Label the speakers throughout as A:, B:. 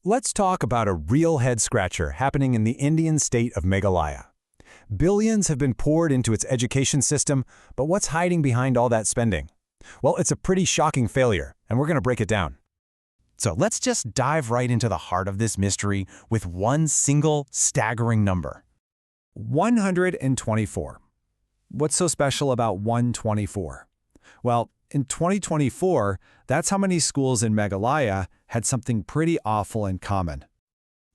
A: Let's talk about a real head-scratcher happening in the Indian state of Meghalaya. Billions have been poured into its education system, but what's hiding behind all that spending? Well, it's a pretty shocking failure, and we're going to break it down. So let's just dive right into the heart of this mystery with one single staggering number. 124. What's so special about 124? Well, in 2024, that's how many schools in Meghalaya had something pretty awful in common.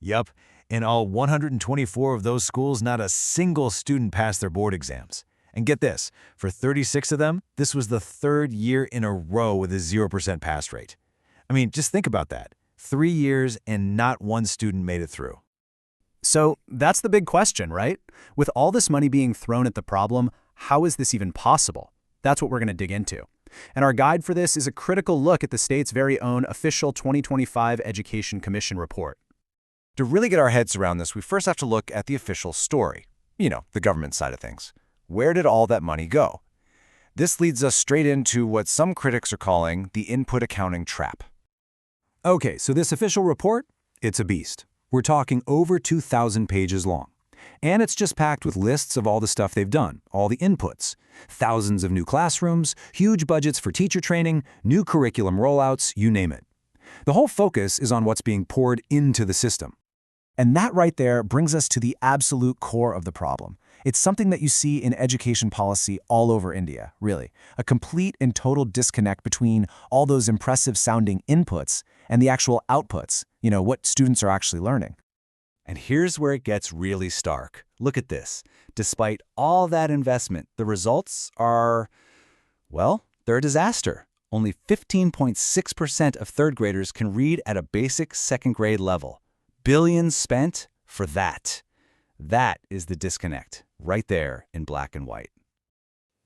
B: Yup, in all 124 of those schools, not a single student passed their board exams. And get this, for 36 of them, this was the third year in a row with a 0% pass rate. I mean, just think about that. 3 years and not one student made it through.
C: So that's the big question, right? With all this money being thrown at the problem, how is this even possible? That's what we're going to dig into. And our guide for this is a critical look at the state's very own official 2025 Education Commission report.
B: To really get our heads around this, we first have to look at the official story. You know, the government side of things. Where did all that money go? This leads us straight into what some critics are calling the input accounting trap.
A: Okay, so this official report, it's a beast. We're talking over 2,000 pages long. And it's just packed with lists of all the stuff they've done, all the inputs. Thousands of new classrooms, huge budgets for teacher training, new curriculum rollouts, you name it. The whole focus is on what's being poured into the system.
C: And that right there brings us to the absolute core of the problem. It's something that you see in education policy all over India, really. A complete and total disconnect between all those impressive-sounding inputs and the actual outputs, what students are actually learning.
B: And here's where it gets really stark. Look at this. Despite all that investment, the results are, well, they're a disaster. Only 15.6% of third graders can read at a basic second grade level. Billions spent for that. That is the disconnect, right there in black and white.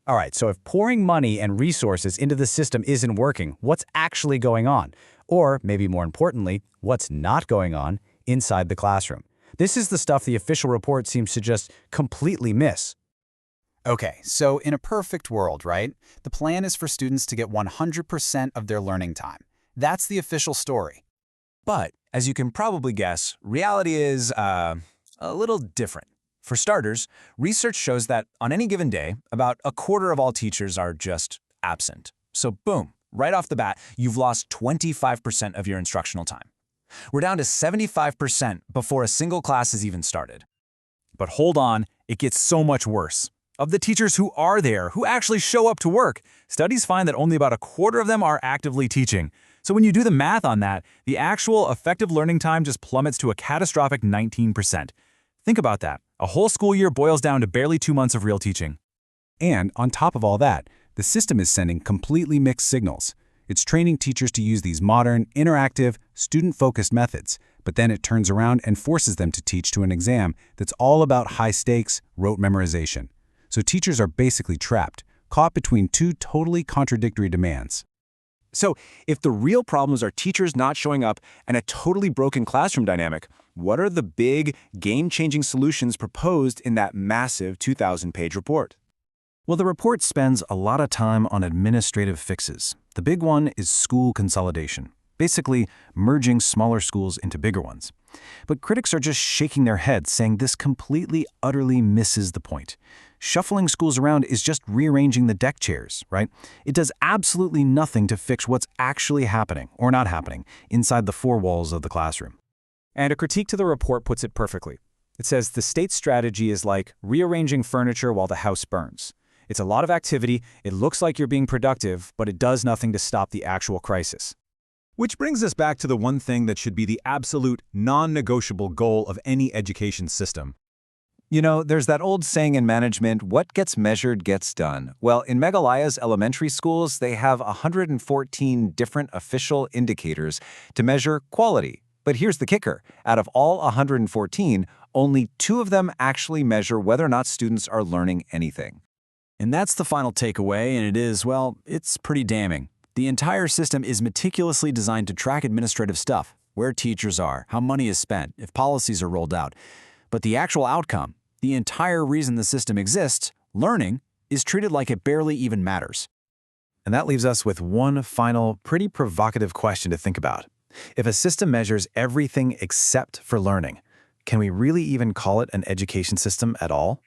C: All right, so if pouring money and resources into the system isn't working, what's actually going on? Or, maybe more importantly, what's not going on inside the classroom? This is the stuff the official report seems to just completely miss.
D: Okay, so in a perfect world, right? The plan is for students to get 100% of their learning time. That's the official story.
B: But, as you can probably guess, reality is a little different. For starters, research shows that on any given day, about a quarter of all teachers are just absent. So boom, right off the bat, you've lost 25% of your instructional time. We're down to 75% before a single class has even started.
A: But hold on, it gets so much worse. Of the teachers who are there, who actually show up to work, studies find that only about a quarter of them are actively teaching. So when you do the math on that, the actual effective learning time just plummets to a catastrophic 19%. Think about that. A whole school year boils down to barely 2 months of real teaching.
C: And on top of all that, the system is sending completely mixed signals. It's training teachers to use these modern, interactive, student-focused methods, but then it turns around and forces them to teach to an exam that's all about high-stakes, rote memorization. So teachers are basically trapped, caught between two totally contradictory demands.
A: So, if the real problems are teachers not showing up and a totally broken classroom dynamic, what are the big, game-changing solutions proposed in that massive 2,000-page report?
C: Well, the report spends a lot of time on administrative fixes. The big one is school consolidation, basically merging smaller schools into bigger ones. But critics are just shaking their heads, saying this completely, utterly misses the point. Shuffling schools around is just rearranging the deck chairs, right? It does absolutely nothing to fix what's actually happening, or not happening, inside the four walls of the classroom.
E: And a critique to the report puts it perfectly. It says the state's strategy is like rearranging furniture while the house burns. It's a lot of activity, it looks like you're being productive, but it does nothing to stop the actual crisis.
A: Which brings us back to the one thing that should be the absolute non-negotiable goal of any education system.
B: You know, there's that old saying in management, what gets measured gets done. Well, in Meghalaya's elementary schools, they have 114 different official indicators to measure quality. But here's the kicker. Out of all 114, only 2 of them actually measure whether or not students are learning anything.
C: And that's the final takeaway, and it is, well, it's pretty damning. The entire system is meticulously designed to track administrative stuff, where teachers are, how money is spent, if policies are rolled out. But the actual outcome, the entire reason the system exists, learning, is treated like it barely even matters.
B: And that leaves us with one final, pretty provocative question to think about.
C: If a system measures everything except for learning, can we really even call it an education system at all?